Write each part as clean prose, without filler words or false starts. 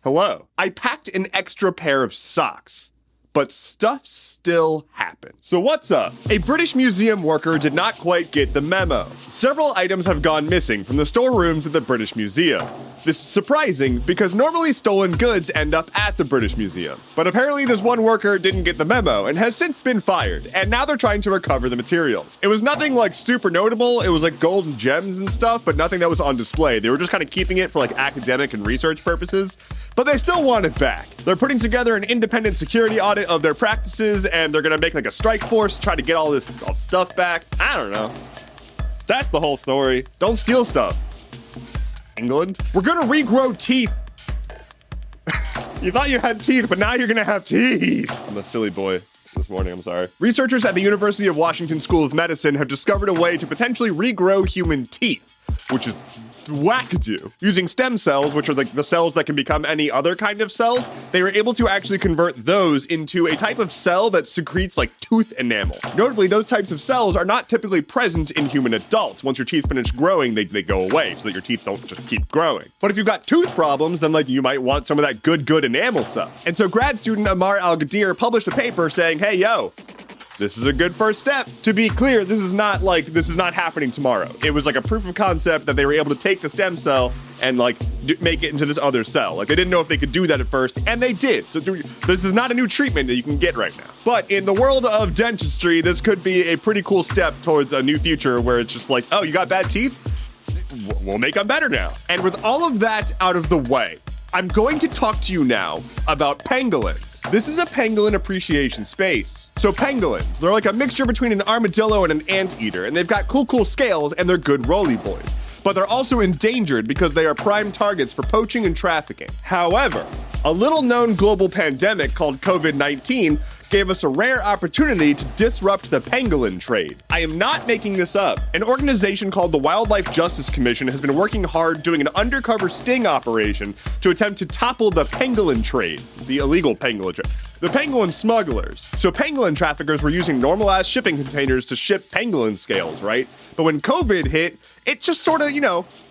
Hello. I packed an extra pair of socks, but stuff still happened. So what's up? A British museum worker did not quite get the memo. Several items have gone missing from the storerooms at the British Museum. This is surprising because normally stolen goods end up at the British Museum. But apparently this one worker didn't get the memo and has since been fired, and now they're trying to recover the materials. It was nothing like super notable. It was like gold and gems and stuff, but nothing that was on display. They were just kind of keeping it for like academic and research purposes, but they still want it back. They're putting together an independent security audit of their practices, and they're gonna make like a strike force to try to get all this stuff back. I don't know. That's the whole story. Don't steal stuff. England. We're gonna regrow teeth. You thought you had teeth, but now you're gonna have teeth. I'm a silly boy this morning, I'm sorry. Researchers at the University of Washington School of Medicine have discovered a way to potentially regrow human teeth, which is wackadoo. Using stem cells, which are like the cells that can become any other kind of cells, they were able to actually convert those into a type of cell that secretes like tooth enamel. Notably, those types of cells are not typically present in human adults. Once your teeth finish growing, they go away so that your teeth don't just keep growing. But if you've got tooth problems, then like you might want some of that good enamel stuff. And so grad student Amar Al-Ghadir published a paper saying, hey, yo, this is a good first step. To be clear, this is not happening tomorrow. It was like a proof of concept that they were able to take the stem cell and like make it into this other cell. Like they didn't know if they could do that at first, and they did. So this is not a new treatment that you can get right now. But in the world of dentistry, this could be a pretty cool step towards a new future where it's just like, oh, you got bad teeth? We'll make them better now. And with all of that out of the way, I'm going to talk to you now about pangolins. This is a pangolin appreciation space. So pangolins, they're like a mixture between an armadillo and an anteater, and they've got cool scales and they're good roly boys. But they're also endangered because they are prime targets for poaching and trafficking. However, a little known global pandemic called COVID-19 gave us a rare opportunity to disrupt the pangolin trade. I am not making this up. An organization called the Wildlife Justice Commission has been working hard doing an undercover sting operation to attempt to topple the pangolin trade, the illegal pangolin trade. The pangolin smugglers. So pangolin traffickers were using normal-ass shipping containers to ship pangolin scales, right? But when COVID hit, it just sort of,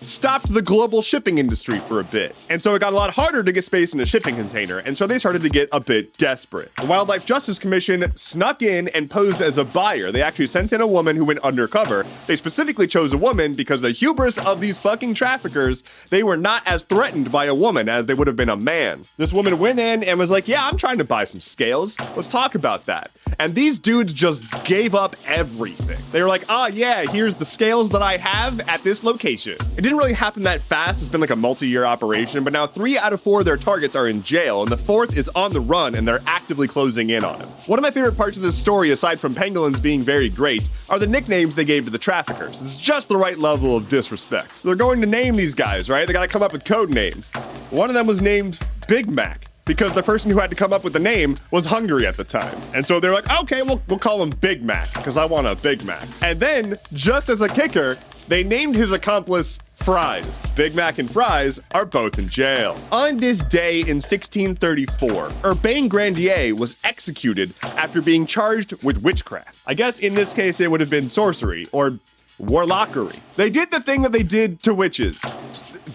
stopped the global shipping industry for a bit. And so it got a lot harder to get space in a shipping container, and so they started to get a bit desperate. The Wildlife Justice Commission snuck in and posed as a buyer. They actually sent in a woman who went undercover. They specifically chose a woman because the hubris of these fucking traffickers, they were not as threatened by a woman as they would have been a man. This woman went in and was like, yeah, I'm trying to buy some scales. Let's talk about that. And these dudes just gave up everything. They were like, yeah, here's the scales that I have at this location. It didn't really happen that fast. It's been like a multi-year operation, but now 3 out of 4 of their targets are in jail, and the 4th is on the run, and they're actively closing in on him. One of my favorite parts of this story, aside from pangolins being very great, are the nicknames they gave to the traffickers. It's just the right level of disrespect. So they're going to name these guys, right? They gotta come up with code names. One of them was named Big Mac, because the person who had to come up with the name was hungry at the time. And so they're like, okay, we'll call him Big Mac, because I want a Big Mac. And then, just as a kicker, they named his accomplice Fries. Big Mac and Fries are both in jail. On this day in 1634, Urbain Grandier was executed after being charged with witchcraft. I guess in this case it would have been sorcery, or warlockery. They did the thing that they did to witches.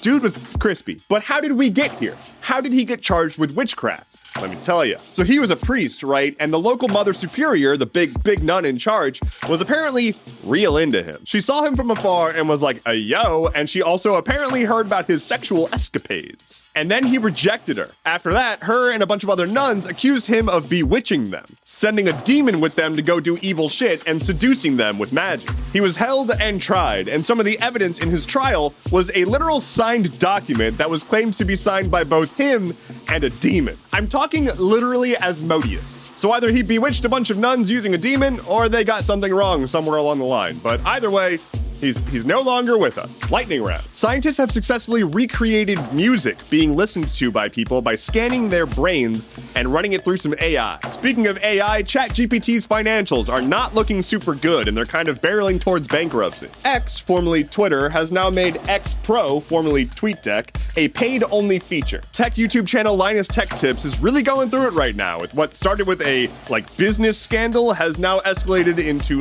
Dude was crispy. But how did we get here? How did he get charged with witchcraft? Let me tell you. So he was a priest, right? And the local mother superior, the big nun in charge, was apparently real into him. She saw him from afar and was like, yo, and she also apparently heard about his sexual escapades. And then he rejected her. After that, her and a bunch of other nuns accused him of bewitching them, sending a demon with them to go do evil shit and seducing them with magic. He was held and tried, and some of the evidence in his trial was a literal signed document that was claimed to be signed by both him and a demon. I'm talking literally Asmodeus. So either he bewitched a bunch of nuns using a demon, or they got something wrong somewhere along the line. But either way, he's no longer with us. Lightning round. Scientists have successfully recreated music being listened to by people by scanning their brains and running it through some AI. Speaking of AI, ChatGPT's financials are not looking super good, and they're kind of barreling towards bankruptcy. X, formerly Twitter, has now made X Pro, formerly TweetDeck, a paid-only feature. Tech YouTube channel Linus Tech Tips is really going through it right now. With what started with a business scandal has now escalated into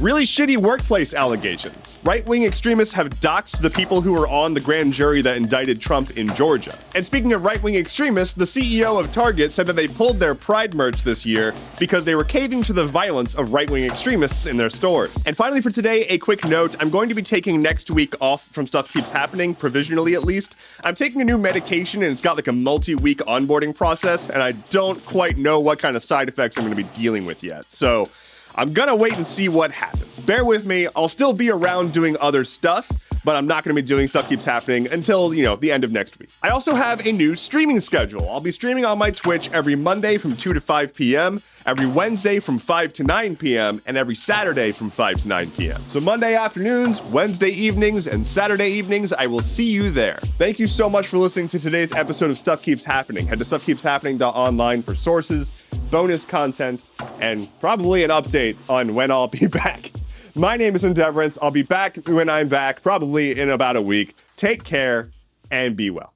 really shitty workplace allegations. right-wing extremists have doxed the people who were on the grand jury that indicted Trump in Georgia. And speaking of right-wing extremists, the CEO of Target said that they pulled their Pride merch this year because they were caving to the violence of right-wing extremists in their stores. And finally for today, a quick note. I'm going to be taking next week off from Stuff Keeps Happening, provisionally at least. I'm taking a new medication and it's got like a multi-week onboarding process, and I don't quite know what kind of side effects I'm going to be dealing with yet. So I'm gonna wait and see what happens. Bear with me, I'll still be around doing other stuff, but I'm not gonna be doing Stuff Keeps Happening until, the end of next week. I also have a new streaming schedule. I'll be streaming on my Twitch every Monday from 2 to 5 p.m., every Wednesday from 5 to 9 p.m., and every Saturday from 5 to 9 p.m. So Monday afternoons, Wednesday evenings, and Saturday evenings, I will see you there. Thank you so much for listening to today's episode of Stuff Keeps Happening. Head to stuffkeepshappening.online for sources, bonus content, and probably an update on when I'll be back. My name is Endeavorance. I'll be back when I'm back, probably in about a week. Take care and be well.